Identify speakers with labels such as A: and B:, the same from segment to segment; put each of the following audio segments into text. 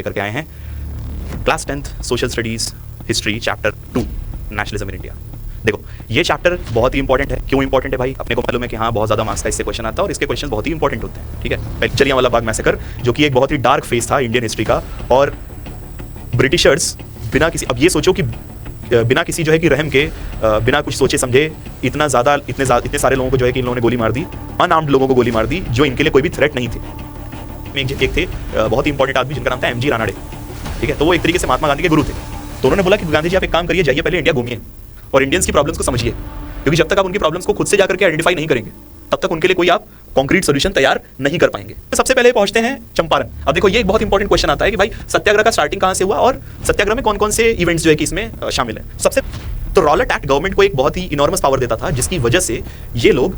A: लेकर के आए हैं class 10th social studies history chapter 2 nationalism in India. देखो ये चैप्टर बहुत ही इंपॉर्टेंट है। क्यों इंपॉर्टेंट है भाई? अपने को मालूम है कि हाँ बहुत ज़्यादा मार्क्स का इससे क्वेश्चन आता है और इसके क्वेश्चन बहुत ही इंपॉर्टेंट होते हैं। ठीक है, जलियांवाला बाग मैसेकर जो कि एक बहुत ही डार्क फेज था इंडियन हिस्ट्री का, और ब्रिटिशर्स बिना किसी, अब ये सोचो कि बिना किसी जो है कि रहम के, बिना कुछ सोचे समझे इतने सारे लोगों को जो है कि इन लोगों ने गोली मार दी, अनआर्म्ड लोगों को गोली मार दी जो इनके लिए कोई भी थ्रेट नहीं थे। एक थे बहुत ही इंपॉर्टेंट आदमी जिनका नाम था एमजी रानाडे। ठीक है, तो वो एक तरीके से महात्मा गांधी के गुरु थे। तो उन्होंने बोला कि गांधी जी आप एक काम करिए, जाइए पहले इंडिया घूमिए और इंडियंस की प्रॉब्लम्स को समझिए, क्योंकि जब तक आप उनकी प्रॉब्लम्स को खुद से जाकर के आइडेंटिफाई नहीं करेंगे तब तक उनके लिए कोई आप कॉन्क्रीट सॉल्यूशन तैयार नहीं कर पाएंगे। तो सबसे पहले पहुंचते हैं चंपारण। अब देखो ये एक बहुत इंपॉर्टेंट क्वेश्चन आता है कि भाई सत्याग्रह का स्टार्टिंग कहां से हुआ और सत्याग्रह में कौन कौन से इवेंट्स जो है कि इसमें शामिल है। सबसे तो रॉलेट एक्ट गवर्नमेंट को एक बहुत ही इनॉर्मस पावर देता था, जिसकी वजह से ये लोग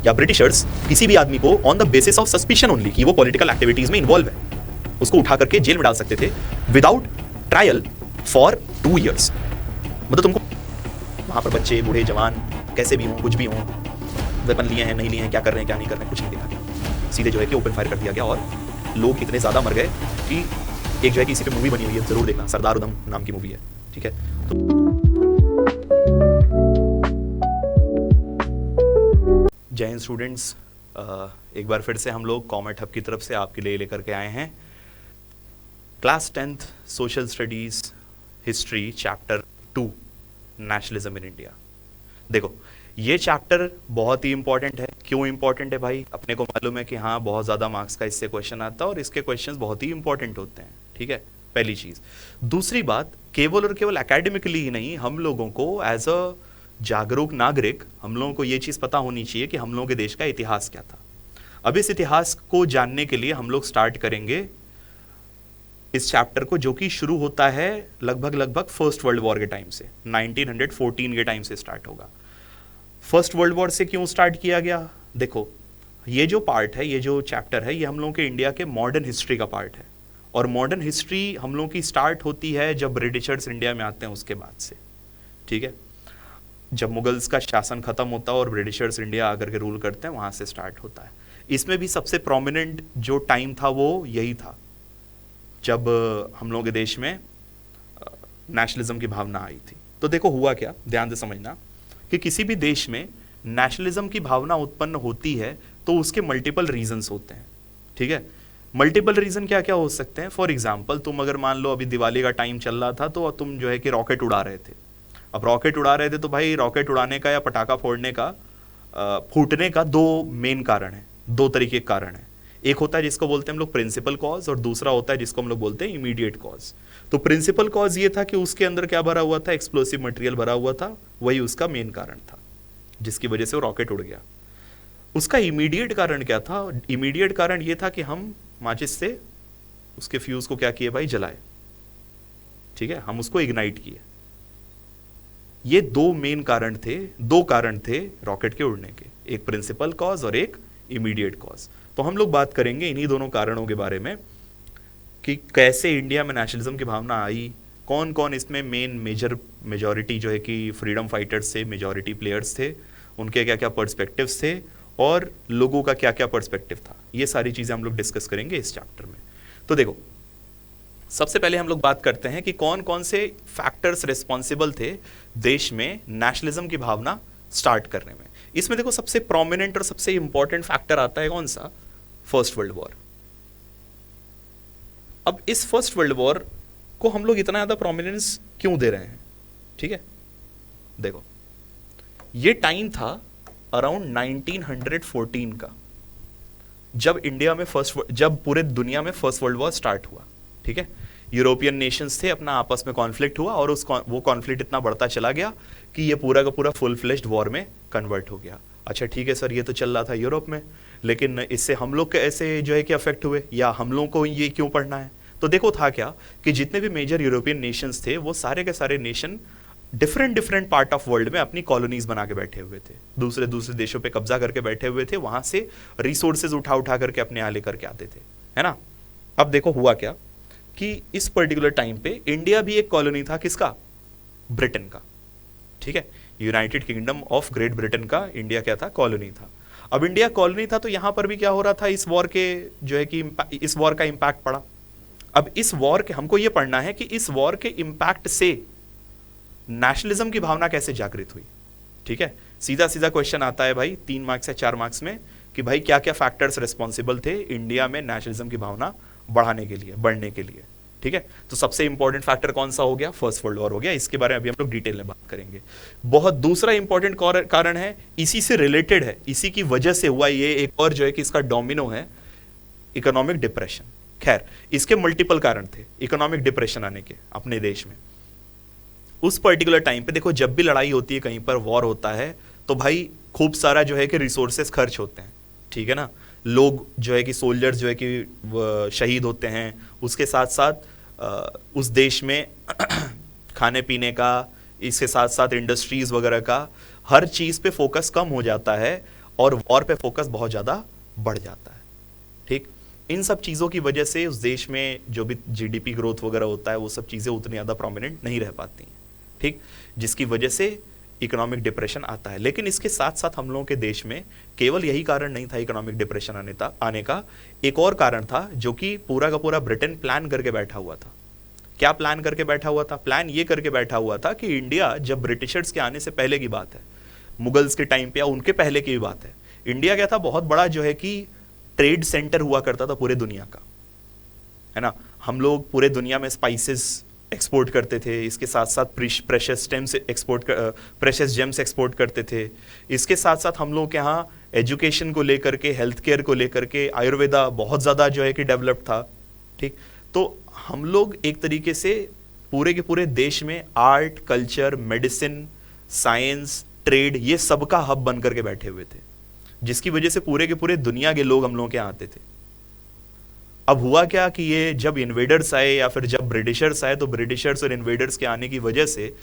A: या ब्रिटिशर्स किसी भी आदमी को on the basis of suspicion only कि वो पॉलिटिकल एक्टिविटीज में इन्वॉल्व है, उसको उठा करके जेल में डाल सकते थे विदाउट ट्रायल फॉर 2 years। मतलब तुमको वहां पर बच्चे बूढ़े जवान कैसे भी हों, कुछ भी हों, वेपन लिए हैं नहीं लिए हैं, क्या कर रहे हैं क्या नहीं कर रहे हैं, कुछ नहीं देखा गया। सीधे जो है कि ओपन फायर कर दिया गया और लोग इतने ज्यादा मर गए कि एक जो है कि इसी पे मूवी बनी हुई है, जरूर देखना, सरदार उधम नाम की मूवी है। ठीक है, जय हिंद स्टूडेंट्स, एक बार फिर से हम लोग कॉमेट हब की तरफ से आपके लिए लेकर के आए हैं class 10th social studies history chapter 2 nationalism in India. देखो ये चैप्टर बहुत ही इंपॉर्टेंट है। क्यों इंपॉर्टेंट है भाई? अपने को मालूम है कि हाँ बहुत ज़्यादा मार्क्स का इससे क्वेश्चन आता है और इसके क्वेश्चंस बहुत ही इंपॉर्टेंट होते हैं। ठीक है, पहली चीज़। दूसरी बात, केवल और केवल एकेडमिकली ही नहीं, हम लोगों को एज अ जागरूक नागरिक हम लोगों को ये चीज़ पता होनी चाहिए कि हम लोगों के देश का इतिहास क्या था। अब इस इतिहास को जानने के लिए हम लोग स्टार्ट करेंगे इस चैप्टर को, जो कि शुरू होता है लगभग फर्स्ट वर्ल्ड वॉर के टाइम से, 1914 के टाइम से स्टार्ट होगा। फर्स्ट वर्ल्ड वॉर से क्यों स्टार्ट किया गया? देखो ये जो पार्ट है, ये जो चैप्टर है, ये हम लोगों के इंडिया के मॉडर्न हिस्ट्री का पार्ट है, और मॉडर्न हिस्ट्री हम लोगों की स्टार्ट होती है जब ब्रिटिशर्स इंडिया में आते हैं उसके बाद से। ठीक है, जब मुगल्स का शासन खत्म होता है और ब्रिटिशर्स इंडिया आकर के रूल करते हैं, वहां से स्टार्ट होता है। इसमें भी सबसे प्रोमिनेंट जो टाइम था वो यही था जब हम लोगों के देश में नेशनलिज्म की भावना आई थी। तो देखो हुआ क्या, ध्यान से समझना कि किसी भी देश में नेशनलिज्म की भावना उत्पन्न होती है तो उसके मल्टीपल रीजंस होते हैं। ठीक है, मल्टीपल रीजन क्या क्या हो सकते हैं? फॉर एग्जांपल, तुम अगर मान लो अभी दिवाली का टाइम चल रहा था तो तुम जो है कि रॉकेट उड़ा रहे थे। अब रॉकेट उड़ा रहे थे तो भाई रॉकेट उड़ाने का या पटाखा फोड़ने का, फूटने का 2 मेन कारण है, 2 तरीके के कारण है। एक होता है जिसको बोलते हैं हम लोग प्रिंसिपल कॉज, और दूसरा होता है जिसको हम लोग बोलते हैं इमीडिएट कॉज। तो प्रिंसिपल कॉज ये था कि उसके अंदर क्या भरा हुआ था, एक्सप्लोसिव मटेरियल भरा हुआ था, वही उसका मेन कारण था जिसकी वजह से वो रॉकेट उड़ गया। उसका इमीडिएट कारण क्या था? इमीडिएट कारण ये था कि हम माचिस से उसके फ्यूज को क्या किए भाई, जलाए। ठीक है, हम उसको इग्नाइट किए। ये 2 मेन कारण थे, 2 कारण थे रॉकेट के उड़ने के, एक प्रिंसिपल कॉज और एक इमीडिएट कॉज। तो हम लोग बात करेंगे इन्हीं दोनों कारणों के बारे में कि कैसे इंडिया में नेशनलिज्म की भावना आई, कौन कौन इसमें मेजॉरिटी जो है कि फ्रीडम फाइटर्स थे, मेजॉरिटी प्लेयर्स थे, उनके क्या क्या पर्सपेक्टिव्स थे और लोगों का क्या क्या पर्सपेक्टिव था। ये सारी चीज़ें हम लोग डिस्कस करेंगे इस चैप्टर में। तो देखो सबसे पहले हम लोग बात करते हैं कि कौन कौन से फैक्टर्स रिस्पॉन्सिबल थे देश में नेशनलिज्म की भावना स्टार्ट करने में। इसमें देखो सबसे प्रोमिनेंट और सबसे इंपॉर्टेंट फैक्टर आता है कौन सा? First world war. अब इस फर्स्ट वर्ल्ड वॉर को हम लोग इतना ज्यादा प्रोमिनेंस क्यों दे रहे हैं? ठीक है, देखो ये टाइम था अराउंड 1914 का, जब पूरे दुनिया में फर्स्ट वर्ल्ड वॉर स्टार्ट हुआ। ठीक है, यूरोपियन नेशंस थे, अपना आपस में कॉन्फ्लिक्ट हुआ और वो कॉन्फ्लिक्ट इतना बढ़ता चला गया कि ये पूरा का पूरा फुल फ्लेश्ड वॉर में कन्वर्ट हो गया। अच्छा ठीक है सर, ये तो चल रहा था यूरोप में, लेकिन इससे हम लोग कैसे जो है कि अफेक्ट हुए, या हम लोगों को ये क्यों पढ़ना है? तो देखो था क्या कि जितने भी मेजर यूरोपियन नेशंस थे वो सारे के सारे nation different part of world में अपनी कॉलोनीज बना के बैठे हुए थे, दूसरे देशों पे कब्जा करके बैठे हुए थे, वहां से रिसोर्सेज उठा करके अपने यहाँ लेकर के आते थे, है ना। अब देखो हुआ क्या कि इस पर्टिकुलर टाइम पे इंडिया भी एक कॉलोनी था, किसका? ब्रिटेन का। ठीक है, United kingdom of great Britain का इंडिया क्या था? कॉलोनी था। अब इंडिया कॉलोनी था तो यहां पर भी क्या हो रहा था, इस वॉर के जो है कि इस वॉर का इंपैक्ट पड़ा। अब इस वॉर के हमको ये पढ़ना है कि इस वॉर के इंपैक्ट से नेशनलिज्म की भावना कैसे जागृत हुई। ठीक है, सीधा सीधा क्वेश्चन आता है भाई 3 मार्क्स या 4 मार्क्स में कि भाई क्या क्या फैक्टर्स रिस्पॉन्सिबल थे इंडिया में नेशनलिज्म की भावना बढ़ाने के लिए, बढ़ने के लिए। ठीक है, तो सबसे इंपॉर्टेंट फैक्टर कौन सा हो गया? फर्स्ट वर्ल्ड वॉर हो गया। इसके बारे में अभी हम लोग डिटेल में बात करेंगे। बहुत दूसरा इंपॉर्टेंट कारण है, इसी से रिलेटेड है, इसी की वजह से हुआ ये एक और जो है कि इसका डोमिनो है इकोनॉमिक डिप्रेशन। खैर, इसके मल्टीपल कारण थे इकोनॉमिक डिप्रेशन आने के अपने देश में। उस पर्टिकुलर टाइम पे देखो, जब भी लड़ाई होती है, कहीं पर वॉर होता है, तो भाई खूब सारा जो है कि रिसोर्सेस खर्च होते हैं। ठीक है ना, लोग जो है कि सोल्जर्स जो है कि शहीद होते हैं, उसके साथ साथ उस देश में खाने पीने का, इसके साथ साथ इंडस्ट्रीज वगैरह का, हर चीज़ पे फोकस कम हो जाता है और वॉर पे फोकस बहुत ज़्यादा बढ़ जाता है। ठीक, इन सब चीज़ों की वजह से उस देश में जो भी जीडीपी ग्रोथ वगैरह होता है, वो सब चीज़ें उतनी ज़्यादा प्रोमिनेंट नहीं रह पाती हैं। ठीक, जिसकी वजह से इकोनॉमिक डिप्रेशन आता है। लेकिन इसके साथ साथ हम लोगों के देश में केवल यही कारण नहीं था इकोनॉमिक डिप्रेशन आने का, एक और कारण था जो कि पूरा का पूरा ब्रिटेन प्लान करके बैठा हुआ था। क्या प्लान करके बैठा हुआ था? प्लान ये करके बैठा हुआ था कि इंडिया, जब ब्रिटिशर्स के आने से पहले की बात है, मुगल्स के टाइम पे या उनके पहले की बात है, इंडिया क्या था, बहुत बड़ा जो है कि ट्रेड सेंटर हुआ करता था पूरे दुनिया का, है ना। हम लोग पूरे दुनिया में स्पाइसेस एक्सपोर्ट करते थे, इसके साथ साथ प्रेशियस जेम्स एक्सपोर्ट करते थे। इसके साथ साथ हम लोग के यहाँ एजुकेशन को लेकर के, हेल्थ केयर को लेकर के, आयुर्वेदा बहुत ज़्यादा जो है कि डेवलप था। ठीक, तो हम लोग एक तरीके से पूरे के पूरे देश में art, culture, medicine, science, trade, ये सबका हब बन करके बैठे हुए थे, जिसकी वजह से पूरे के पूरे दुनिया के लोग हम लोगों के यहाँ आते थे। अब हुआ क्या कि ये जब इन्वेडर्स आए या फिर जब ब्रिटिशर्स आए, तो ब्रिटिशर्स और इन्वेडर्स के आने की वजह से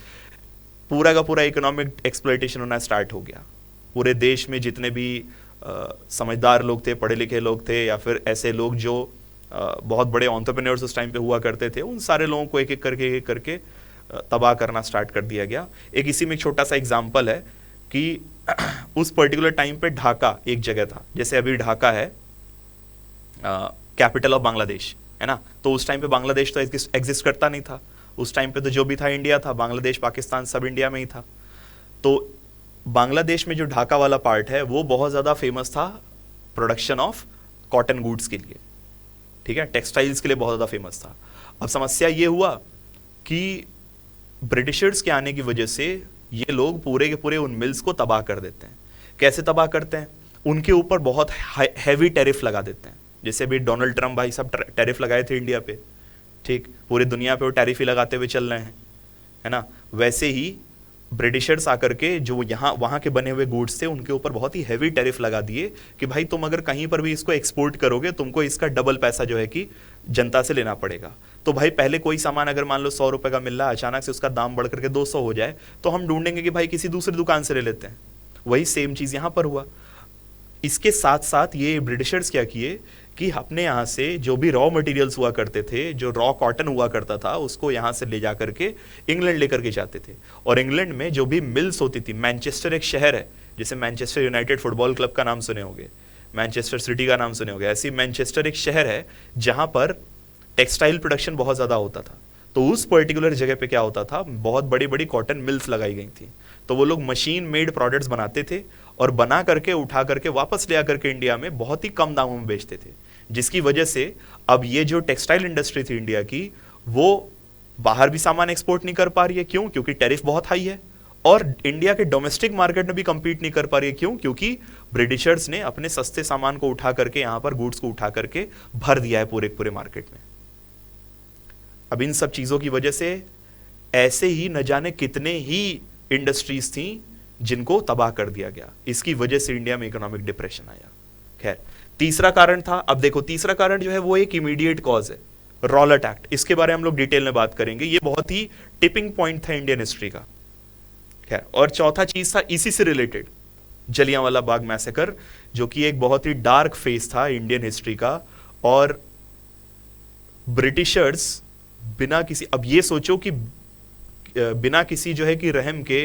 A: पूरा का पूरा इकोनॉमिक एक्सप्लॉयटेशन होना स्टार्ट हो गया। पूरे देश में जितने भी समझदार लोग थे, पढ़े लिखे लोग थे, या फिर ऐसे लोग जो बहुत बड़े एंटरप्रेन्योर्स उस टाइम पे हुआ करते थे, उन सारे लोगों को एक एक करके तबाह करना स्टार्ट कर दिया गया। एक इसी में एक छोटा सा एग्जाम्पल है कि उस पर्टिकुलर टाइम पे ढाका एक जगह था, जैसे अभी ढाका है कैपिटल ऑफ बांग्लादेश, है ना। तो उस टाइम पे बांग्लादेश तो एग्जिस्ट करता नहीं था। उस टाइम पे तो जो भी था इंडिया था, बांग्लादेश, पाकिस्तान सब इंडिया में ही था। तो बांग्लादेश में जो ढाका वाला पार्ट है, वो बहुत ज़्यादा फेमस था प्रोडक्शन ऑफ कॉटन गुड्स के लिए। ठीक है, टेक्सटाइल्स के लिए बहुत ज़्यादा फेमस था। अब समस्या ये हुआ कि ब्रिटिशर्स के आने की वजह से ये लोग पूरे के पूरे उन मिल्स को तबाह कर देते हैं। कैसे तबाह करते हैं? उनके ऊपर बहुत हैवी टैरिफ लगा देते हैं। जैसे भी डोनाल्ड ट्रम्प भाई सब टैरिफ लगाए थे इंडिया पे, ठीक, पूरी दुनिया पे वो टैरिफ ही लगाते हुए चल रहे हैं, है ना। वैसे ही ब्रिटिशर्स आकर के जो यहाँ वहाँ के बने हुए गुड्स थे, उनके ऊपर बहुत ही हैवी टैरिफ लगा दिए कि भाई तुम अगर कहीं पर भी इसको एक्सपोर्ट करोगे, तुमको इसका डबल पैसा जो है कि जनता से लेना पड़ेगा। तो भाई पहले कोई सामान अगर मान लो 100 रुपए का मिल रहा है, अचानक से उसका दाम बढ़ करके 200 हो जाए, तो हम ढूंढेंगे कि भाई किसी दूसरी दुकान से ले लेते हैं। वही सेम चीज़ यहाँ पर हुआ। इसके साथ साथ ये ब्रिटिशर्स क्या किए कि अपने यहाँ से जो भी रॉ मटेरियल्स हुआ करते थे, जो रॉ कॉटन हुआ करता था, उसको यहाँ से ले जा करके इंग्लैंड लेकर के जाते थे। और इंग्लैंड में जो भी मिल्स होती थी, मैनचेस्टर एक शहर है, जैसे मैनचेस्टर यूनाइटेड फुटबॉल क्लब का नाम सुने होंगे, मैनचेस्टर सिटी का नाम सुने होंगे, ऐसी मैनचेस्टर एक शहर है जहाँ पर टेक्सटाइल प्रोडक्शन बहुत ज़्यादा होता था। तो उस पर्टिकुलर जगह पे क्या होता था, बहुत बड़ी बड़ी कॉटन मिल्स लगाई गई थी। तो वो लोग मशीन मेड प्रोडक्ट्स बनाते थे और बना करके उठा करके वापस ले आकर के इंडिया में बहुत ही कम दामों में बेचते थे, जिसकी वजह से अब ये जो टेक्सटाइल इंडस्ट्री थी इंडिया की, वो बाहर भी सामान एक्सपोर्ट नहीं कर पा रही है। क्यों? क्योंकि टैरिफ बहुत हाई है। और इंडिया के डोमेस्टिक मार्केट में भी compete नहीं कर पा रही है। क्यों? क्योंकि ब्रिटिशर्स ने अपने सस्ते सामान को उठा करके, यहाँ पर गुड्स को उठा करके भर दिया है पूरे पूरे मार्केट में। अब इन सब चीज़ों की वजह से ऐसे ही न जाने कितने ही इंडस्ट्रीज थी जिनको तबाह कर दिया गया। इसकी वजह से इंडिया में इकोनॉमिक डिप्रेशन आया। खैर, तीसरा कारण था, अब देखो तीसरा कारण जो है वो एक इमीडिएट कॉज है, रॉलेट एक्ट। इसके बारे में हम लोग डिटेल में बात करेंगे। ये बहुत ही टिपिंग पॉइंट था इंडियन हिस्ट्री का। खैर, और चौथा चीज था इसी से रिलेटेड, जलियांवाला बाग मैसेकर, जो कि एक बहुत ही डार्क फेस था इंडियन हिस्ट्री का। और ब्रिटिशर्स बिना किसी, अब ये सोचो कि बिना किसी जो है कि रहम के,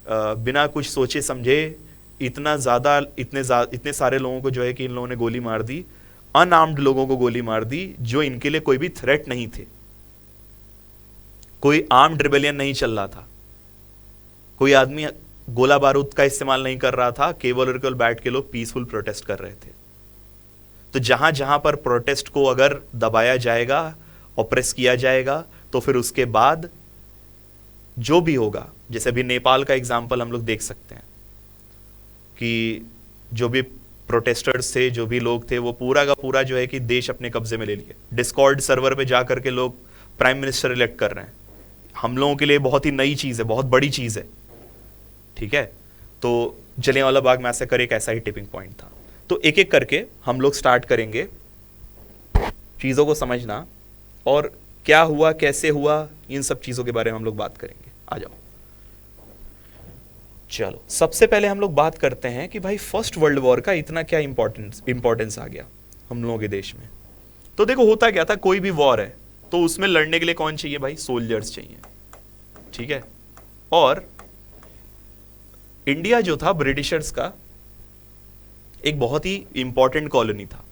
A: बिना कुछ सोचे समझे इतना ज़्यादा इतने सारे लोगों को जो है कि इन लोगों ने गोली मार दी। अनआर्म्ड लोगों को गोली मार दी जो इनके लिए कोई भी थ्रेट नहीं थे, कोई आर्म्ड रिबेलियन नहीं चल रहा था, कोई आदमी गोला बारूद का इस्तेमाल नहीं कर रहा था, केवल और केवल बैठ के लोग पीसफुल प्रोटेस्ट कर रहे थे। तो जहां जहां पर प्रोटेस्ट को अगर दबाया जाएगा, ऑप्रेस किया जाएगा, तो फिर उसके बाद जो भी होगा, जैसे अभी नेपाल का एग्जाम्पल हम लोग देख सकते हैं कि जो भी प्रोटेस्टर्स थे, जो भी लोग थे, वो पूरा का पूरा जो है कि देश अपने कब्जे में ले लिए। डिस्कॉर्ड सर्वर पे जाकर के लोग प्राइम मिनिस्टर इलेक्ट कर रहे हैं। हम लोगों के लिए बहुत ही नई चीज है, बहुत बड़ी चीज है, ठीक है। तो जलियांवाला बाग मैसेकर एक ऐसा ही टिपिंग पॉइंट था। तो एक एक करके हम लोग स्टार्ट करेंगे चीजों को समझना, और क्या हुआ, कैसे हुआ, इन सब चीजों के बारे में हम लोग बात करेंगे। आ जाओ, चलो सबसे पहले हम लोग बात करते हैं कि भाई फर्स्ट वर्ल्ड वॉर का इतना क्या इंपॉर्टेंस आ गया हम लोगों के देश में। तो देखो होता क्या था, कोई भी वॉर है तो उसमें लड़ने के लिए कौन चाहिए भाई? सोल्जर्स चाहिए, ठीक है। और इंडिया जो था ब्रिटिशर्स का एक बहुत ही इंपॉर्टेंट कॉलोनी था।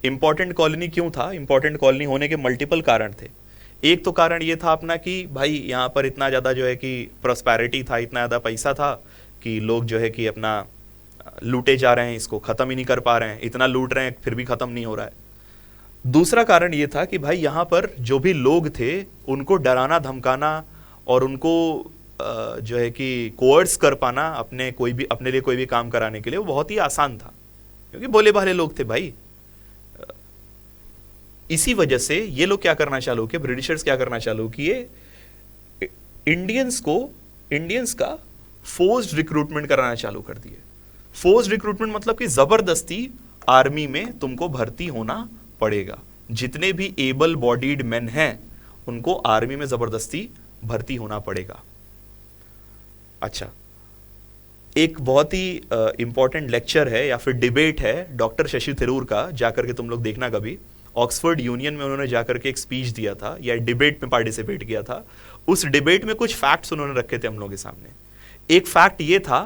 A: इंपॉर्टेंट कॉलोनी क्यों था? इंपॉर्टेंट कॉलोनी होने के मल्टीपल कारण थे। एक तो कारण ये था अपना कि भाई यहाँ पर इतना ज़्यादा जो है कि प्रॉस्पेरिटी था, इतना ज़्यादा पैसा था कि लोग जो है कि अपना लूटे जा रहे हैं, इसको ख़त्म ही नहीं कर पा रहे हैं, इतना लूट रहे हैं फिर भी ख़त्म नहीं हो रहा है। दूसरा कारण ये था कि भाई यहाँ पर जो भी लोग थे उनको डराना धमकाना और उनको जो है कि कोर्स कर पाना अपने लिए कोई भी काम कराने के लिए वो बहुत ही आसान था, क्योंकि भोले भाले लोग थे भाई। इसी वजह से ये लोग क्या करना चालू किए, ब्रिटिशर्स क्या करना चालू किए, इंडियंस का फोर्स्ड रिक्रूटमेंट कराना चालू कर दिए। फोर्स्ड रिक्रूटमेंट मतलब कि जबरदस्ती आर्मी में तुमको भर्ती होना पड़ेगा। जितने भी एबल बॉडीड मैन हैं उनको आर्मी में जबरदस्ती भर्ती होना पड़ेगा। अच्छा, एक बहुत ही इंपॉर्टेंट लेक्चर है या फिर डिबेट है डॉक्टर शशि थरूर का, जाकर के तुम लोग देखना कभी। ऑक्सफोर्ड यूनियन में उन्होंने जाकर के एक स्पीच दिया था या डिबेट में पार्टिसिपेट किया था। उस डिबेट में कुछ फैक्ट्स उन्होंने रखे थे हम लोगों के सामने। एक फैक्ट ये था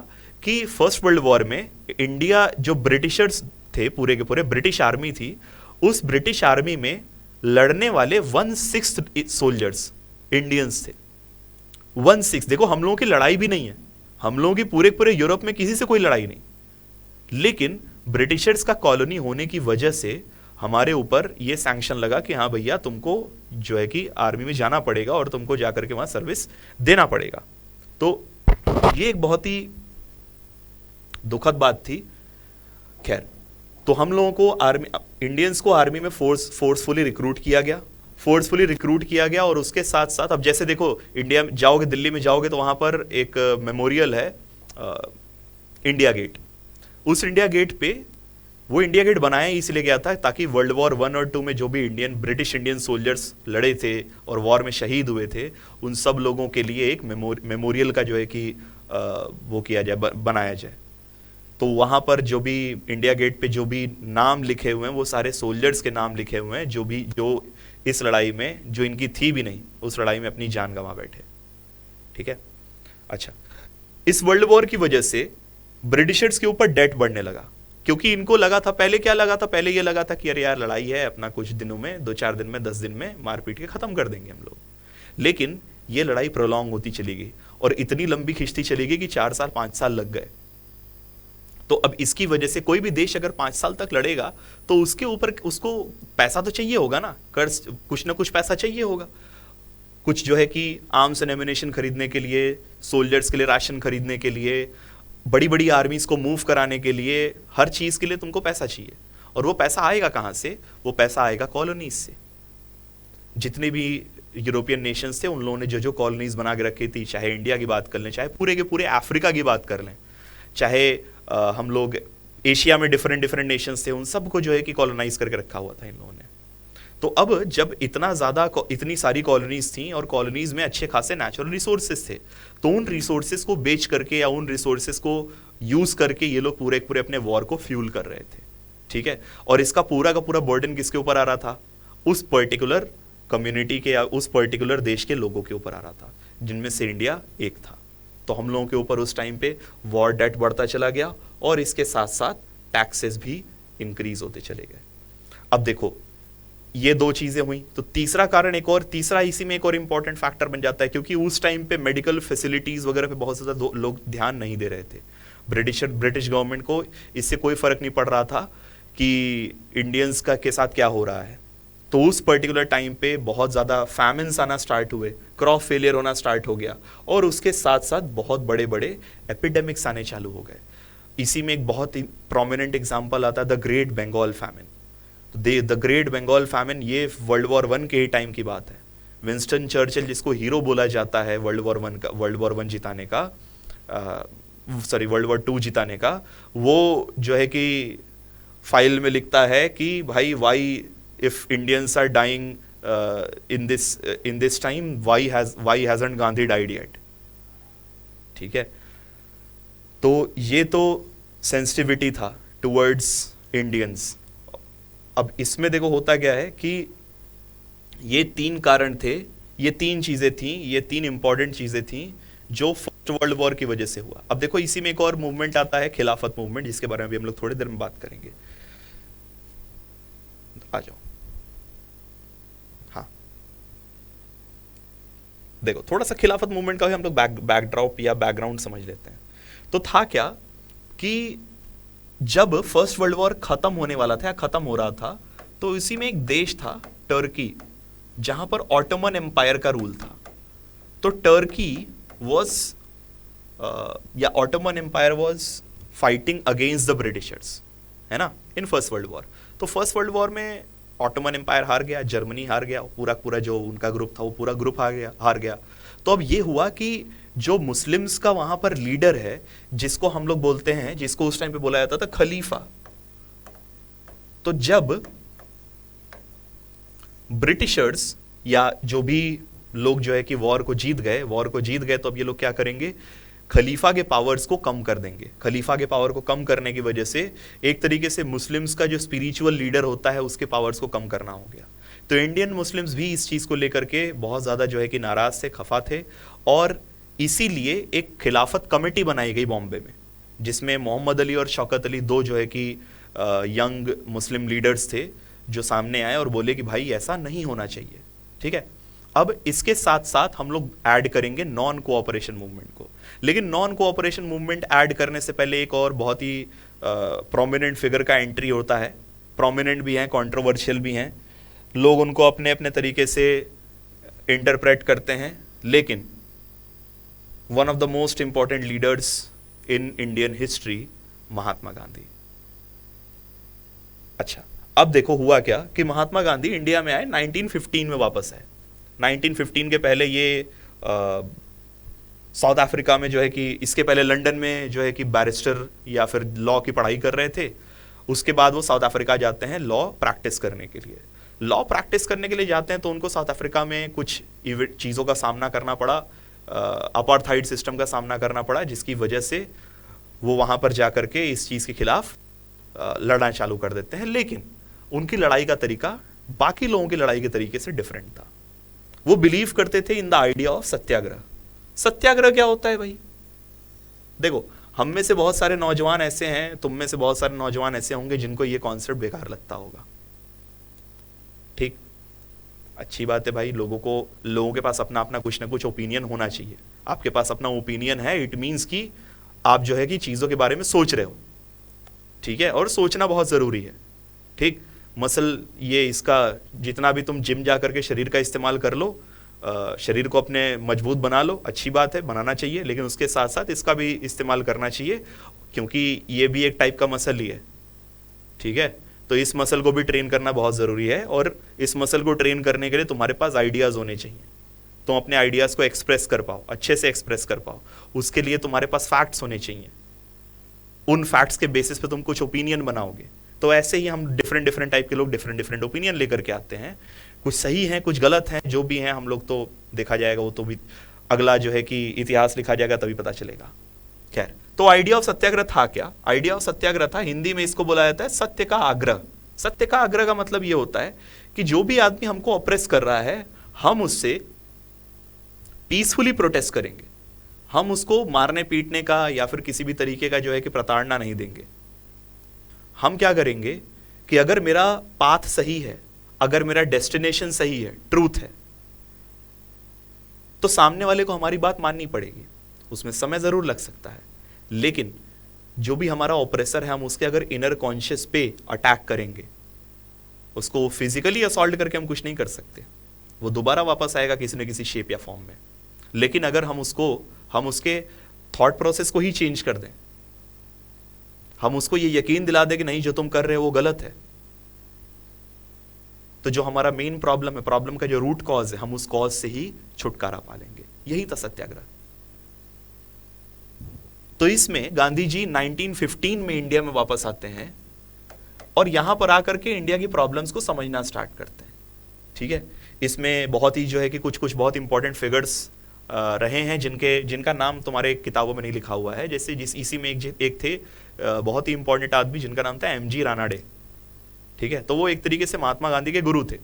A: कि फर्स्ट वर्ल्ड वॉर में इंडिया, जो ब्रिटिशर्स थे, पूरे के पूरे ब्रिटिश आर्मी थी, उस ब्रिटिश आर्मी में लड़ने वाले 1/6 सोल्जर्स इंडियंस थे। 1/6। देखो हम लोगों की लड़ाई भी नहीं है, हम लोगों की पूरे यूरोप में किसी से कोई लड़ाई नहीं, लेकिन ब्रिटिशर्स का कॉलोनी होने की वजह से हमारे ऊपर ये सैंक्शन लगा कि हाँ भैया तुमको जो है कि आर्मी में जाना पड़ेगा और तुमको जाकर के वहां सर्विस देना पड़ेगा। तो ये एक बहुत ही दुखद बात थी। खैर, तो हम लोगों को इंडियंस को आर्मी में फोर्सफुली रिक्रूट किया गया। और उसके साथ साथ अब जैसे देखो, इंडिया में जाओगे, दिल्ली में जाओगे तो वहां पर एक मेमोरियल है, इंडिया गेट। उस इंडिया गेट पे, वो इंडिया गेट बनाया इसलिए गया था ताकि वर्ल्ड वॉर 1 और 2 में जो भी ब्रिटिश इंडियन सोल्जर्स लड़े थे और वॉर में शहीद हुए थे, उन सब लोगों के लिए एक मेमोरियल का जो है कि वो किया जाए, बनाया जाए। तो वहां पर जो भी इंडिया गेट पे जो भी नाम लिखे हुए हैं वो सारे सोल्जर्स के नाम लिखे हुए हैं, जो इस लड़ाई में, जो इनकी थी भी नहीं, उस लड़ाई में अपनी जान गंवा बैठे। ठीक है। अच्छा, इस वर्ल्ड वॉर की वजह से ब्रिटिशर्स के ऊपर डेट बढ़ने लगा, क्योंकि इनको लगा था, पहले क्या लगा था, पहले ये लगा था कि अरे यार लड़ाई है, अपना कुछ दिनों में, 2-4 दिन में, 10 दिन में मार पीट के खत्म कर देंगे हम लोग। लेकिन ये लड़ाई प्रोलॉन्ग होती चली गई और इतनी लंबी खिंचती चली गई कि 4 साल 5 साल लग गए। तो अब इसकी वजह से कोई भी देश अगर 5 साल तक लड़ेगा तो उसके ऊपर उसको पैसा तो चाहिए होगा ना, कर्ज, कुछ ना कुछ पैसा चाहिए होगा, कुछ जो है कि आर्म्स एंड एम्युनिशन खरीदने के लिए, सोल्जर्स के लिए राशन खरीदने के लिए, बड़ी बड़ी आर्मीज को मूव कराने के लिए, हर चीज के लिए तुमको पैसा चाहिए। और वो पैसा आएगा कहां से? वो पैसा आएगा कॉलोनीज से। जितने भी यूरोपियन नेशंस थे उन लोगों ने जो जो कॉलोनीज बना के रखी थी, चाहे इंडिया की बात कर लें, चाहे पूरे के पूरे अफ्रीका की बात कर लें, चाहे हम लोग एशिया में डिफरेंट नेशंस थे, उन सबको जो है कि कॉलोनाइज करके रखा हुआ था इन लोगों ने। तो अब जब इतनी सारी कॉलोनीज थी और कॉलोनीज में अच्छे खासे नेचुरल रिसोर्सेज थे, तो उन रिसोर्सेज को बेच करके या उन रिसोर्सेज को यूज करके ये लोग पूरे अपने वॉर को फ्यूल कर रहे थे। ठीक है। और इसका पूरा का पूरा बर्डन किसके ऊपर आ रहा था? उस पर्टिकुलर कम्युनिटी के या उस पर्टिकुलर देश के लोगों के ऊपर आ रहा था, जिनमें से इंडिया एक था। तो हम लोगों के ऊपर उस टाइम पे वॉर डेट बढ़ता चला गया और इसके साथ साथ टैक्सेस भी इंक्रीज होते चले गए। अब देखो ये दो चीजें हुई, तो तीसरा कारण एक और, तीसरा इसी में एक और इंपॉर्टेंट फैक्टर बन जाता है, क्योंकि उस टाइम पे मेडिकल फैसिलिटीज वगैरह पे बहुत ज्यादा लोग ध्यान नहीं दे रहे थे। ब्रिटिश गवर्नमेंट को इससे कोई फर्क नहीं पड़ रहा था कि इंडियंस का के साथ क्या हो रहा है। तो उस पर्टिकुलर टाइम पे बहुत ज़्यादा फैमिन्स आना स्टार्ट हुए, क्रॉप फेलियर होना स्टार्ट हो गया, और उसके साथ साथ बहुत बड़े बड़े एपिडेमिक्स आने चालू हो गए। इसी में एक बहुत ही प्रोमिनेंट एग्जाम्पल आता है the great Bengal famine. The great Bengal famine ये वर्ल्ड वॉर वन के टाइम की बात है। विंस्टन चर्चिल, जिसको हीरो बोला जाता है वर्ल्ड वॉर वन जिताने का, वर्ल्ड वॉर टू जिताने का, वो जो है कि फाइल में लिखता है कि भाई why if Indians are dying in this time why hasn't Gandhi died yet. ठीक है, तो ये तो सेंसिटिविटी था टुवर्ड्स इंडियंस। अब इसमें देखो होता क्या है कि ये तीन कारण थे, ये तीन चीजें थी, ये तीन इंपॉर्टेंट चीजें थी जो फर्स्ट वर्ल्ड वॉर की वजह से हुआ। अब देखो इसी में एक और मूवमेंट आता है, खिलाफत मूवमेंट, जिसके बारे में भी हम लोग थोड़ी देर में बात करेंगे। आ जाओ। हाँ देखो थोड़ा सा खिलाफत मूवमेंट का भी हम लोग बैकड्रॉप या बैकग्राउंड समझ लेते हैं। तो था क्या कि जब फर्स्ट वर्ल्ड वॉर खत्म होने वाला था या खत्म हो रहा था, तो इसी में एक देश था टर्की, जहां पर ऑटोमन एम्पायर का रूल था। तो टर्की वॉज या Ottoman empire was fighting against the Britishers, है ना, इन फर्स्ट वर्ल्ड वॉर। तो फर्स्ट वर्ल्ड वॉर में ऑटोमन एम्पायर हार गया, जर्मनी हार गया, पूरा जो उनका ग्रुप था वो पूरा ग्रुप हार गया। तो अब ये हुआ कि जो मुस्लिम्स का वहां पर लीडर है, जिसको हम लोग बोलते हैं, जिसको उस टाइम पे बोला जाता था खलीफा, तो जब ब्रिटिशर्स या जो भी लोग जो है कि वॉर को जीत गए, तो अब ये लोग क्या करेंगे, खलीफा के पावर्स को कम कर देंगे। खलीफा के पावर को कम करने की वजह से एक तरीके से मुस्लिम्स का जो स्पिरिचुअल लीडर होता है उसके पावर्स को कम करना हो गया। तो इंडियन मुस्लिम्स भी इस चीज को लेकर के बहुत ज्यादा जो है कि नाराज थे, खफा थे, और इसीलिए एक खिलाफत कमेटी बनाई गई बॉम्बे में, जिसमें मोहम्मद अली और शौकत अली, दो जो है कि यंग मुस्लिम लीडर्स थे, जो सामने आए और बोले कि भाई ऐसा नहीं होना चाहिए। ठीक है, अब इसके साथ साथ हम लोग ऐड करेंगे नॉन कोऑपरेशन मूवमेंट को। लेकिन नॉन कोऑपरेशन मूवमेंट ऐड करने से पहले एक और बहुत ही प्रोमिनेंट फिगर का एंट्री होता है। प्रोमिनेंट भी हैं, कंट्रोवर्शियल भी हैं, लोग उनको अपने अपने तरीके से इंटरप्रेट करते हैं, लेकिन one of the most important leaders in Indian history, Mahatma Gandhi. अच्छा, अब देखो हुआ क्या कि महात्मा गांधी इंडिया में आए 1915 में वापस आए। 1915 के पहले ये साउथ अफ्रीका में जो है कि, इसके पहले लंदन में जो है कि बैरिस्टर या फिर लॉ की पढ़ाई कर रहे थे। उसके बाद वो साउथ अफ्रीका जाते हैं लॉ प्रैक्टिस करने के लिए। लॉ प्रैक्टिस करने के लिए जाते हैं तो उनको साउथ अफ्रीका में कुछ चीज़ों का सामना करना पड़ा, अपार्थाइड सिस्टम का सामना करना पड़ा, जिसकी वजह से वो वहाँ पर जा करके इस चीज़ के खिलाफ लड़ना चालू कर देते हैं। लेकिन उनकी लड़ाई का तरीका बाकी लोगों की लड़ाई के तरीके से डिफरेंट था। वो बिलीव करते थे इन द आइडिया ऑफ सत्याग्रह। सत्याग्रह क्या होता है भाई? देखो, हम में से बहुत सारे नौजवान ऐसे हैं, तुम में से बहुत सारे नौजवान ऐसे होंगे जिनको ये कॉन्सेप्ट बेकार लगता होगा। ठीक, अच्छी बात है भाई, लोगों के पास अपना अपना कुछ ना कुछ ओपिनियन होना चाहिए। आपके पास अपना ओपिनियन है, इट मीन्स कि आप जो है कि चीज़ों के बारे में सोच रहे हो। ठीक है, और सोचना बहुत ज़रूरी है। ठीक, मसल ये इसका जितना भी तुम जिम जा करके शरीर का इस्तेमाल कर लो, शरीर को अपने मजबूत बना लो, अच्छी बात है, बनाना चाहिए, लेकिन उसके साथ साथ इसका भी इस्तेमाल करना चाहिए, क्योंकि ये भी एक टाइप का मसल ही है। ठीक है, तो इस मसल को भी ट्रेन करना बहुत ज़रूरी है, और इस मसल को ट्रेन करने के लिए तुम्हारे पास आइडियाज़ होने चाहिए। तुम अपने आइडियाज़ को एक्सप्रेस कर पाओ, अच्छे से एक्सप्रेस कर पाओ, उसके लिए तुम्हारे पास फैक्ट्स होने चाहिए। उन फैक्ट्स के बेसिस पे तुम कुछ ओपिनियन बनाओगे। तो ऐसे ही हम डिफरेंट टाइप के लोग डिफरेंट ओपिनियन लेकर के आते हैं। कुछ सही हैं, कुछ गलत हैं, जो भी हैं हम लोग तो देखा जाएगा, वो तो भी अगला जो है कि इतिहास लिखा जाएगा तभी पता चलेगा। खैर, तो आइडिया ऑफ सत्याग्रह था क्या? आइडिया ऑफ सत्याग्रह था, हिंदी में इसको बोला जाता है सत्य का आग्रह। सत्य का आग्रह का मतलब ये होता है कि जो भी आदमी हमको ऑप्रेस कर रहा है, हम उससे पीसफुली प्रोटेस्ट करेंगे। हम उसको मारने पीटने का या फिर किसी भी तरीके का जो है कि प्रताड़ना नहीं देंगे। हम क्या करेंगे कि अगर मेरा पाथ सही है, अगर मेरा डेस्टिनेशन सही है, ट्रूथ है, तो सामने वाले को हमारी बात माननी पड़ेगी। उसमें समय जरूर लग सकता है, लेकिन जो भी हमारा ऑपरेसर है, हम उसके अगर इनर कॉन्शियस पे अटैक करेंगे, उसको फिजिकली असॉल्ट करके हम कुछ नहीं कर सकते, वो दोबारा वापस आएगा किसी न किसी शेप या फॉर्म में। लेकिन अगर हम उसके थॉट प्रोसेस को ही चेंज कर दें, हम उसको ये यकीन दिला दें कि नहीं जो तुम कर रहे हो वो गलत है, तो जो हमारा मेन प्रॉब्लम है, प्रॉब्लम का जो रूट कॉज है, हम उस कॉज से ही छुटकारा पा लेंगे। यही था सत्याग्रह। तो इसमें गांधी जी 1915 में इंडिया में वापस आते हैं और यहां पर आकर के इंडिया की प्रॉब्लम्स को समझना स्टार्ट करते हैं। ठीक है, इसमें बहुत ही जो है कि कुछ बहुत इंपॉर्टेंट फिगर्स रहे हैं जिनका नाम तुम्हारे किताबों में नहीं लिखा हुआ है। जैसे इसी में एक थे बहुत ही इंपॉर्टेंट आदमी जिनका नाम था एमजी रानाडे। ठीक है, तो वो एक तरीके से महात्मा गांधी के गुरु थे।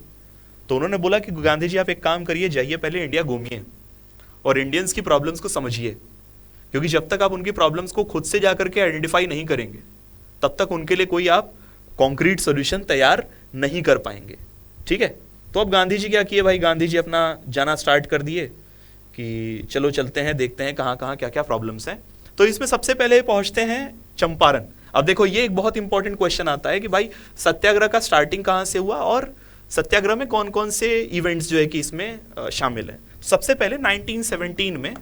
A: तो उन्होंने बोला कि गांधी जी आप एक काम करिए, जाइए पहले इंडिया घूमिए और इंडियंस की प्रॉब्लम्स को समझिए, क्योंकि जब तक आप उनकी प्रॉब्लम्स को खुद से जाकर के आइडेंटिफाई नहीं करेंगे, तब तक उनके लिए कोई आप कॉन्क्रीट सोल्यूशन तैयार नहीं कर पाएंगे। ठीक है, तो अब गांधी जी क्या किए भाई, गांधी जी अपना जाना स्टार्ट कर दिए कि चलो चलते हैं, देखते हैं कहाँ कहाँ क्या क्या प्रॉब्लम्स हैं। तो इसमें सबसे पहले पहुंचते हैं चंपारण। अब देखो ये एक बहुत इंपॉर्टेंट क्वेश्चन आता है कि भाई सत्याग्रह का स्टार्टिंग कहाँ से हुआ और सत्याग्रह में कौन कौन से इवेंट्स जो है कि इसमें शामिल है। सबसे पहले 1917 में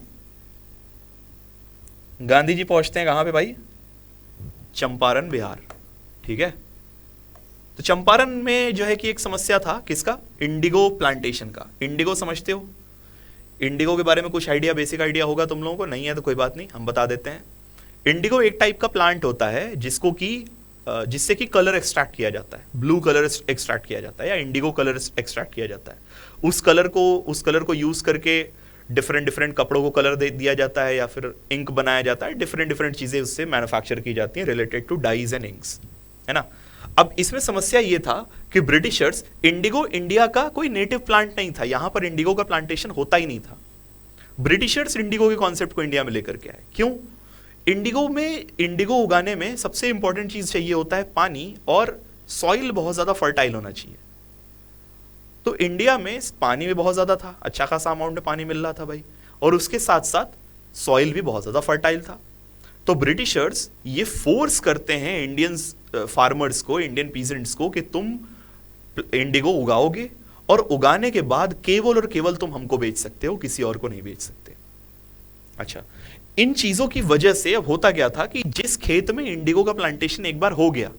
A: गांधी जी पहुंचते हैं कहां पे भाई, चंपारण बिहार। ठीक है, तो चंपारण में जो है कि एक समस्या था, किसका, इंडिगो प्लांटेशन का। इंडिगो समझते हो, इंडिगो के बारे में कुछ आइडिया, बेसिक आइडिया होगा तुम लोगों को, नहीं है तो कोई बात नहीं, हम बता देते हैं। इंडिगो एक टाइप का प्लांट होता है जिससे कि कलर एक्सट्रैक्ट किया जाता है, ब्लू कलर एक्सट्रैक्ट किया जाता है या इंडिगो कलर एक्सट्रैक्ट किया जाता है। उस कलर को यूज करके डिफरेंट कपड़ों को कलर दे दिया जाता है या फिर इंक बनाया जाता है, डिफरेंट चीजें उससे मैन्युफैक्चर की जाती हैं related to dyes and inks, है ना। अब इसमें समस्या ये था कि ब्रिटिशर्स, इंडिगो इंडिया का कोई नेटिव प्लांट नहीं था, यहां पर इंडिगो का प्लांटेशन होता ही नहीं था। ब्रिटिशर्स इंडिगो के कॉन्सेप्ट को इंडिया में लेकर के आए। क्यों? इंडिगो उगाने में सबसे इंपॉर्टेंट चीज चाहिए होता है पानी, और सॉइल बहुत ज्यादा फर्टाइल होना चाहिए। तो इंडिया में पानी भी बहुत ज्यादा था, अच्छा खासा अमाउंट में पानी मिल रहा था भाई, और उसके साथ साथ सॉइल भी बहुत ज्यादा फर्टाइल था। तो ब्रिटिशर्स ये फोर्स करते हैं इंडियंस फार्मर्स को, इंडियन पीजेंट्स को, कि तुम इंडिगो उगाओगे और उगाने के बाद केवल और केवल तुम हमको बेच सकते हो, किसी और को नहीं बेच सकते। अच्छा, इन चीजों की वजह से अब होता क्या था कि जिस खेत में इंडिगो का प्लांटेशन एक बार हो गया,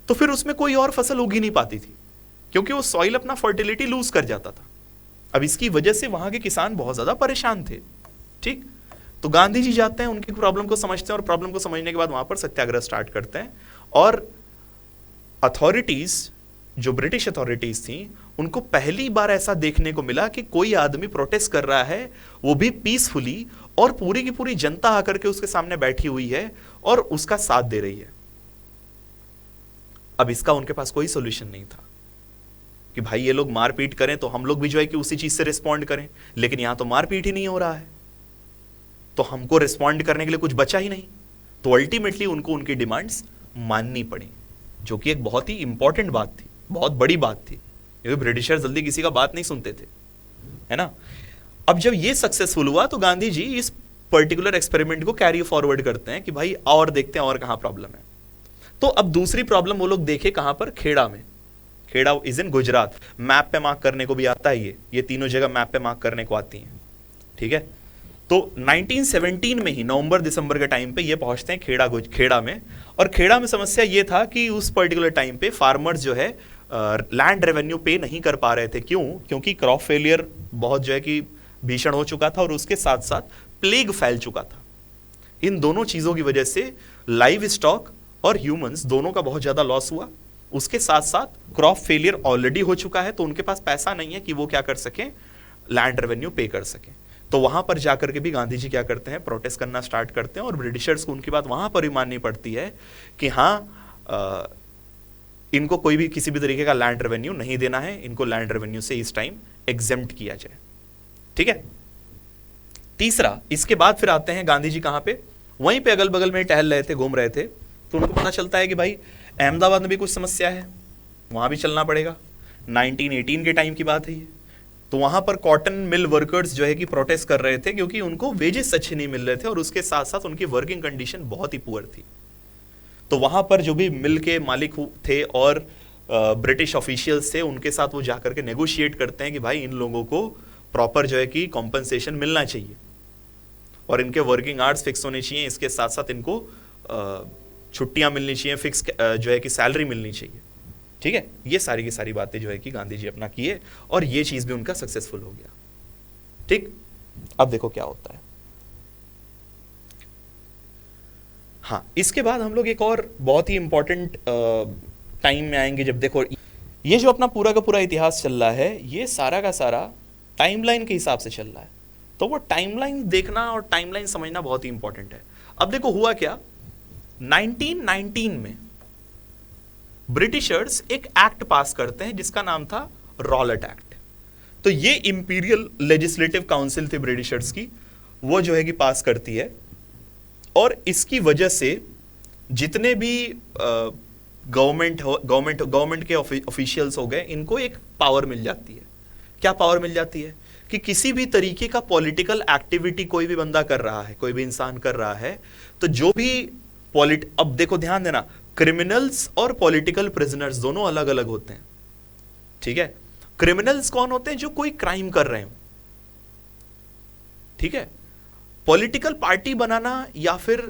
A: तो फिर उसमें कोई और फसल उग ही नहीं पाती थी, क्योंकि वो सॉइल अपना फर्टिलिटी लूज कर जाता था। अब इसकी वजह से वहां के किसान बहुत ज्यादा परेशान थे। ठीक, तो गांधी जी जाते हैं, उनकी प्रॉब्लम को समझते हैं, और प्रॉब्लम को समझने के बाद वहां पर सत्याग्रह स्टार्ट करते हैं। और अथॉरिटीज, जो ब्रिटिश अथॉरिटीज थी, उनको पहली बार ऐसा देखने को मिला कि कोई आदमी प्रोटेस्ट कर रहा है, वो भी पीसफुली, और पूरी की पूरी जनता आकर के उसके सामने बैठी हुई है और उसका साथ दे रही है। अब इसका उनके पास कोई सोल्यूशन नहीं था कि भाई ये लोग मारपीट करें तो हम लोग भी जो है कि उसी चीज से रिस्पॉन्ड करें, लेकिन यहां तो मारपीट ही नहीं हो रहा है, तो हमको रिस्पॉन्ड करने के लिए कुछ बचा ही नहीं। तो अल्टीमेटली उनको उनकी डिमांड्स माननी पड़ी, जो कि एक बहुत ही इंपॉर्टेंट बात थी, बहुत बड़ी बात थी, क्योंकि ब्रिटिशर्स जल्दी किसी का बात नहीं सुनते थे, है ना। अब जब ये सक्सेसफुल हुआ तो गांधी जी इस पर्टिकुलर एक्सपेरिमेंट को कैरी फॉरवर्ड करते हैं कि भाई और देखते हैं और कहां प्रॉब्लम है। तो अब दूसरी प्रॉब्लम वो लोग देखे कहां पर, खेड़ा में। Kheda is in Gujarat. Map पे मार्क करने को भी आता है, ये तीनों जगह मैप पे मार्क करने को आती हैं। ठीक है, तो 1917 में ही नवंबर दिसंबर के टाइम पे ये पहुंचते हैं खेड़ा में। और खेड़ा में समस्या ये था कि उस पर्टिकुलर टाइम पे फार्मर्स जो है लैंड रेवेन्यू पे नहीं कर पा रहे थे। क्यों? क्योंकि क्रॉप फेलियर बहुत जो है कि भीषण हो चुका था, और उसके साथ साथ प्लेग फैल चुका था। इन दोनों चीजों की वजह से लाइव स्टॉक और ह्यूमंस दोनों का बहुत ज्यादा लॉस हुआ। उसके साथ साथ क्रॉप फेलियर ऑलरेडी हो चुका है, तो उनके पास पैसा नहीं है कि वो क्या कर सके, लैंड रेवेन्यू पे कर सके। तो वहां पर जाकर के भी गांधी जी क्या करते हैं, प्रोटेस्ट करना स्टार्ट करते हैं, और ब्रिटिशर्स को उनकी बात वहां पर ही माननी पड़ती है कि हाँ, इनको कोई भी किसी भी तरीके का लैंड रेवेन्यू नहीं देना है, इनको लैंड रेवेन्यू से इस टाइम एग्जेम्प्ट किया जाए। ठीक है, तीसरा, इसके बाद फिर आते हैं गांधी जी कहां पे, वहीं पे अगल बगल में टहल रहे थे, घूम रहे थे, तो उनको पता चलता है कि भाई अहमदाबाद में भी कुछ समस्या है, वहां भी चलना पड़ेगा। 1918 के टाइम की बात है ये। तो वहां पर कॉटन मिल वर्कर्स जो है कि प्रोटेस्ट कर रहे थे क्योंकि उनको वेजेस अच्छे नहीं मिल रहे थे और उसके साथ साथ उनकी वर्किंग कंडीशन बहुत ही पुअर थी। तो वहां पर जो भी मिल के मालिक थे और ब्रिटिश ऑफिशियल्स थे, उनके साथ वो जाकर के नेगोशिएट करते हैं कि भाई इन लोगों को प्रॉपर जो है कि कॉम्पनसेशन मिलना चाहिए और इनके वर्किंग आवर्स फिक्स होने चाहिए, इसके साथ साथ इनको छुट्टियां मिलनी चाहिए, फिक्स जो है कि सैलरी मिलनी चाहिए। ठीक है, ये सारी की सारी बातें जो है कि गांधी जी अपना किए और ये चीज भी उनका सक्सेसफुल हो गया। ठीक, अब देखो क्या होता है। हाँ, इसके बाद हम लोग एक और बहुत ही इंपॉर्टेंट टाइम में आएंगे जब देखो ये जो अपना पूरा का पूरा इतिहास चल रहा है, ये सारा का सारा टाइमलाइन के हिसाब से चल रहा है। तो वो टाइमलाइन देखना और टाइमलाइन समझना बहुत ही इंपॉर्टेंट है। अब देखो हुआ क्या, 1919 में ब्रिटिशर्स एक एक्ट पास करते हैं जिसका नाम था रॉलेट एक्ट। तो ये इंपीरियल लेजिस्लेटिव काउंसिल थी ब्रिटिशर्स की, वो जो है कि पास करती है और इसकी वजह से जितने भी गवर्नमेंट के ऑफिशियल्स हो गए, इनको एक पावर मिल जाती है। क्या पावर मिल जाती है कि किसी भी तरीके का पॉलिटिकल एक्टिविटी कोई भी बंदा कर रहा है, कोई भी इंसान कर रहा है, तो जो भी अब देखो ध्यान देना, क्रिमिनल्स और पॉलिटिकल प्रिजनर्स दोनों अलग अलग होते हैं। ठीक है, क्रिमिनल्स कौन होते हैं? जो कोई क्राइम कर रहे हो। ठीक है, पॉलिटिकल पार्टी बनाना या फिर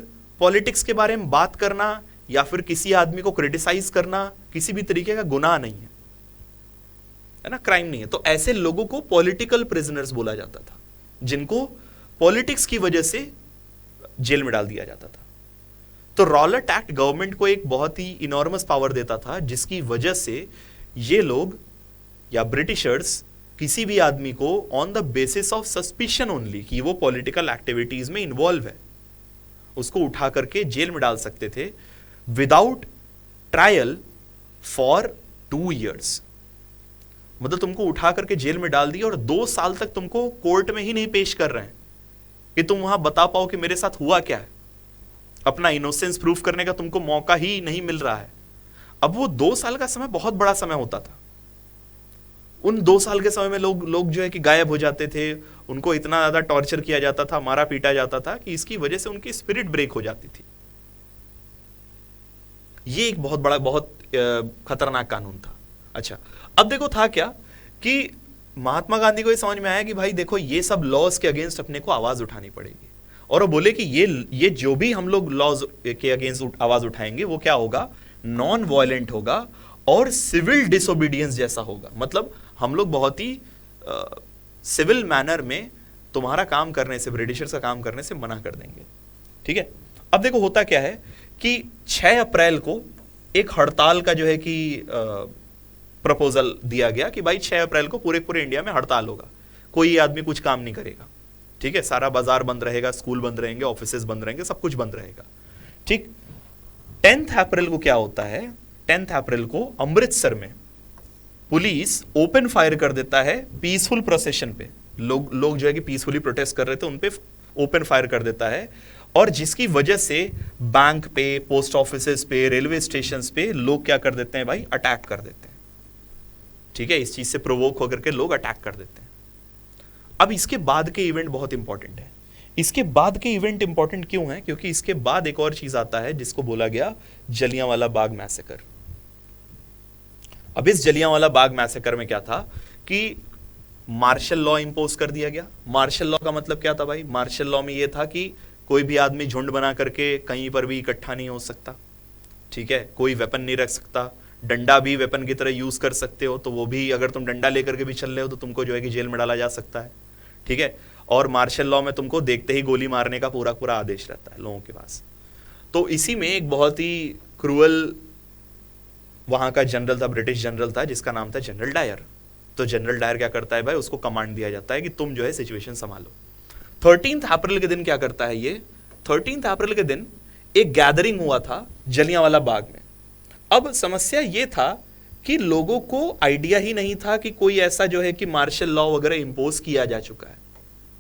A: पॉलिटिक्स के बारे में बात करना या फिर किसी आदमी को क्रिटिसाइज करना किसी भी तरीके का गुनाह नहीं है ना, क्राइम नहीं है। तो ऐसे लोगों को पॉलिटिकल प्रिजनर्स बोला जाता था, जिनको पॉलिटिक्स की वजह से जेल में डाल दिया जाता था। तो रॉलेट एक्ट गवर्नमेंट को एक बहुत ही इनॉर्मस पावर देता था, जिसकी वजह से ये लोग या ब्रिटिशर्स किसी भी आदमी को on the basis of suspicion only कि वो पॉलिटिकल एक्टिविटीज में इन्वॉल्व है, उसको उठा करके जेल में डाल सकते थे विदाउट ट्रायल फॉर 2 years। मतलब तुमको उठा करके जेल में डाल दिया और 2 साल तक तुमको कोर्ट में ही नहीं पेश कर रहे हैं कि तुम वहां बता पाओ कि मेरे साथ हुआ क्या है। अपना इनोसेंस प्रूफ करने का तुमको मौका ही नहीं मिल रहा है। अब वो 2 साल का समय बहुत बड़ा समय होता था। उन 2 साल के समय में लोग जो है कि गायब हो जाते थे, उनको इतना ज्यादा टॉर्चर किया जाता था, मारा पीटा जाता था कि इसकी वजह से उनकी स्पिरिट ब्रेक हो जाती थी। ये एक बहुत बड़ा, बहुत खतरनाक कानून था। अच्छा, अब देखो था क्या कि महात्मा गांधी को ये समझ में आया कि भाई देखो ये सब लॉज के अगेंस्ट अपने को आवाज उठानी पड़ेगी, और वो बोले कि ये जो भी हम लोग लॉज के अगेंस्ट आवाज उठाएंगे वो क्या होगा, नॉन वायलेंट होगा और सिविल डिसोबीडियंस जैसा होगा। मतलब हम लोग बहुत ही सिविल मैनर में तुम्हारा काम करने से, ब्रिटिशर्स का काम करने से मना कर देंगे। ठीक है, अब देखो होता क्या है कि 6 अप्रैल को एक हड़ताल का जो है कि प्रपोजल दिया गया कि भाई 6 अप्रैल को पूरे इंडिया में हड़ताल होगा, कोई आदमी कुछ काम नहीं करेगा। ठीक है, सारा बाजार बंद रहेगा, स्कूल बंद रहेंगे, ऑफिसेज बंद रहेंगे, सब कुछ बंद रहेगा। ठीक, 10 अप्रैल को क्या होता है, 10 अप्रैल को अमृतसर में पुलिस ओपन फायर कर देता है पीसफुल प्रोसेशन पे। लोग जो है कि पीसफुली प्रोटेस्ट कर रहे थे उन पे ओपन फायर कर देता है, और जिसकी वजह से बैंक पे, पोस्ट ऑफिसेज पे, रेलवे स्टेशन पे लोग क्या कर देते हैं भाई, अटैक कर देते हैं। ठीक है, इस चीज से प्रोवोक होकर के लोग अटैक कर देते हैं। अब इसके बाद के इवेंट बहुत इंपॉर्टेंट है। इसके बाद के इवेंट इंपॉर्टेंट क्यों है? क्योंकि इसके बाद एक और चीज आता है जिसको बोला गया जलियांवाला बाग मैसेकर। अब इस जलियांवाला बाग मैसेकर में क्या था कि मार्शल लॉ इंपोज कर दिया गया। मार्शल लॉ का मतलब क्या था भाई? मार्शल लॉ में यह था कि कोई भी आदमी झुंड बना करके कहीं पर भी इकट्ठा नहीं हो सकता। ठीक है, कोई वेपन नहीं रख सकता, डंडा भी वेपन की तरह यूज कर सकते हो, तो वो भी अगर तुम डंडा लेकर के भी चल रहे हो तो तुमको जो है कि जेल में डाला जा सकता है। ठीक है, और मार्शल लॉ में तुमको देखते ही गोली मारने का पूरा आदेश रहता है लोगों के पास। तो इसी में एक बहुत ही क्रूअल वहां का जनरल था, ब्रिटिश जनरल था, जिसका नाम था जनरल डायर। तो जनरल डायर क्या करता है भाई, उसको कमांड दिया जाता है कि तुम जो है सिचुएशन संभालो। 13 अप्रैल के दिन क्या करता है ये, 13 अप्रैल के दिन एक गैदरिंग हुआ था जलियांवाला बाग में। अब समस्या ये था कि लोगों को आइडिया ही नहीं था कि कोई ऐसा जो है कि मार्शल लॉ वगैरह इंपोज किया जा चुका है।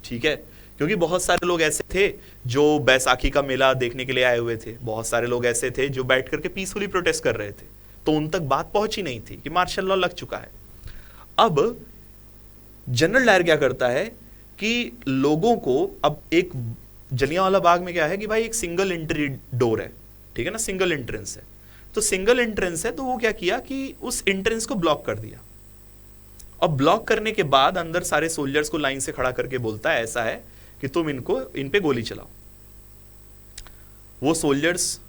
A: ठीक है, क्योंकि बहुत सारे लोग ऐसे थे जो बैसाखी का मेला देखने के लिए आए हुए थे, बहुत सारे लोग ऐसे थे जो बैठ करके पीसफुली प्रोटेस्ट कर रहे थे, तो उन तक बात पहुंची नहीं थी कि मार्शल लॉ लग चुका है। अब जनरल डायर क्या करता है कि लोगों को, अब एक जलियांवाला बाग में क्या है कि भाई एक सिंगल एंट्री डोर है, ठीक है ना, सिंगल एंट्रेंस है, तो सिंगल एंट्रेंस है, तो वो क्या किया कि उस एंट्रेंस को ब्लॉक कर दिया। अब ब्लॉक करने के बाद अंदर सारे सोल्जर्स को लाइन से खड़ा करके बोलता है ऐसा है कि तुम इन पे गोली चलाओ। वो सोल्जर्स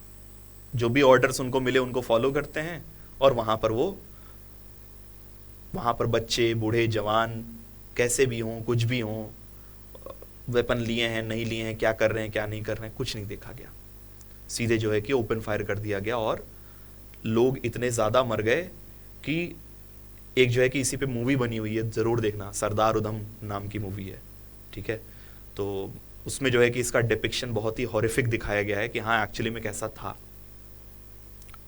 A: जो भी ऑर्डर्स उनको मिले उनको फॉलो करते हैं, और वहां पर बच्चे, बूढ़े, जवान, कैसे भी हों, कुछ भी हों, वेपन लिए हैं, नहीं लिए हैं, क्या कर रहे हैं, क्या नहीं कर रहे हैं, कुछ नहीं देखा गया। सीधे जो है कि ओपन फायर कर दिया गया, और लोग इतने ज़्यादा मर गए कि एक जो है कि इसी पे मूवी बनी हुई है, ज़रूर देखना, सरदार उधम नाम की मूवी है, ठीक है। तो उसमें जो है कि इसका डिपिक्शन बहुत ही हॉरिफिक दिखाया गया है कि हाँ एक्चुअली में कैसा था।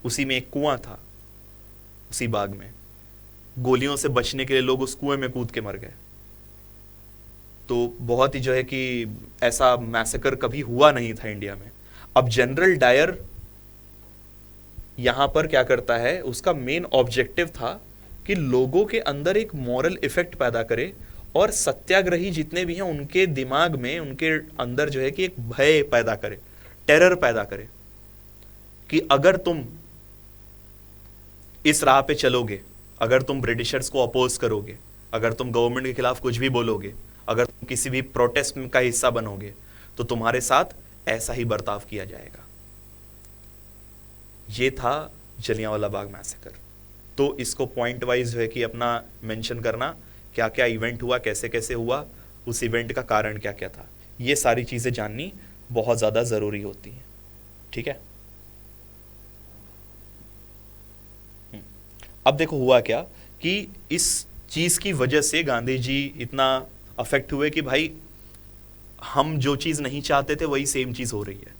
A: उसी में एक कुआं था, उसी बाग में, गोलियों से बचने के लिए लोग उस कुएं में कूद के मर गए। तो बहुत ही जो है कि ऐसा मैसेकर कभी हुआ नहीं था इंडिया में। अब जनरल डायर यहां पर क्या करता है, उसका मेन ऑब्जेक्टिव था कि लोगों के अंदर एक मॉरल इफेक्ट पैदा करे, और सत्याग्रही जितने भी हैं उनके दिमाग में, उनके अंदर जो है कि एक भय पैदा करे, टेरर पैदा करे कि अगर तुम इस राह पे चलोगे, अगर तुम ब्रिटिशर्स को अपोज करोगे, अगर तुम गवर्नमेंट के खिलाफ कुछ भी बोलोगे, अगर तुम किसी भी प्रोटेस्ट का हिस्सा बनोगे, तो तुम्हारे साथ ऐसा ही बर्ताव किया जाएगा। ये था जलियांवाला बाग मैसेकर। तो इसको पॉइंट वाइज जो है कि अपना मेंशन करना, क्या क्या इवेंट हुआ, कैसे कैसे हुआ, उस इवेंट का कारण क्या क्या था, ये सारी चीजें जाननी बहुत ज्यादा जरूरी होती हैं, ठीक है। अब देखो हुआ क्या कि इस चीज की वजह से गांधी जी इतना अफेक्ट हुए कि भाई हम जो चीज नहीं चाहते थे वही सेम चीज हो रही है।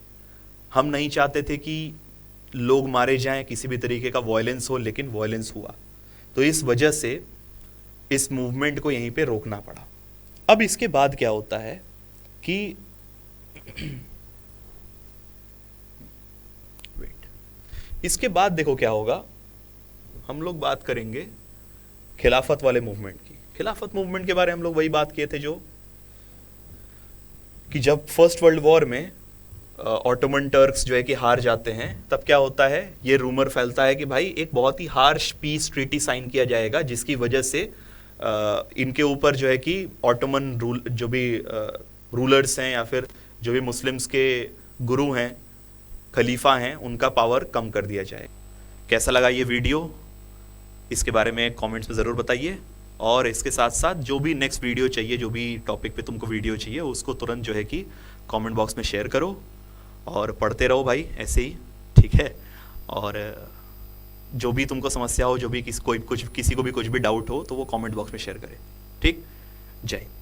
A: हम नहीं चाहते थे कि लोग मारे जाएं, किसी भी तरीके का वायलेंस हो, लेकिन वायलेंस हुआ। तो इस वजह से इस मूवमेंट को यहीं पे रोकना पड़ा। अब इसके बाद क्या होता है कि वेट, इसके बाद देखो क्या होगा, हम लोग बात करेंगे खिलाफत वाले मूवमेंट की। खिलाफत मूवमेंट के बारे में हम लोग वही बात किए थे जो कि जब फर्स्ट वर्ल्ड वॉर में ऑटोमन टर्क्स जो है कि हार जाते हैं, तब क्या होता है, ये रूमर फैलता है कि भाई एक बहुत ही हार्श पीस ट्रीटी साइन किया जाएगा, जिसकी वजह से इनके ऊपर जो है कि ऑटोमन जो भी रूलर्स हैं या फिर जो भी मुस्लिम्स के गुरु हैं, खलीफा हैं, उनका पावर कम कर दिया जाए। कैसा लगा ये वीडियो, इसके बारे में कमेंट्स में ज़रूर बताइए, और इसके साथ साथ जो भी नेक्स्ट वीडियो चाहिए, जो भी टॉपिक पे तुमको वीडियो चाहिए, उसको तुरंत जो है कि कमेंट बॉक्स में शेयर करो, और पढ़ते रहो भाई ऐसे ही, ठीक है। और जो भी तुमको समस्या हो, जो भी किसी को भी कुछ भी डाउट हो, तो वो कमेंट बॉक्स में शेयर करें, ठीक। जय हिंद।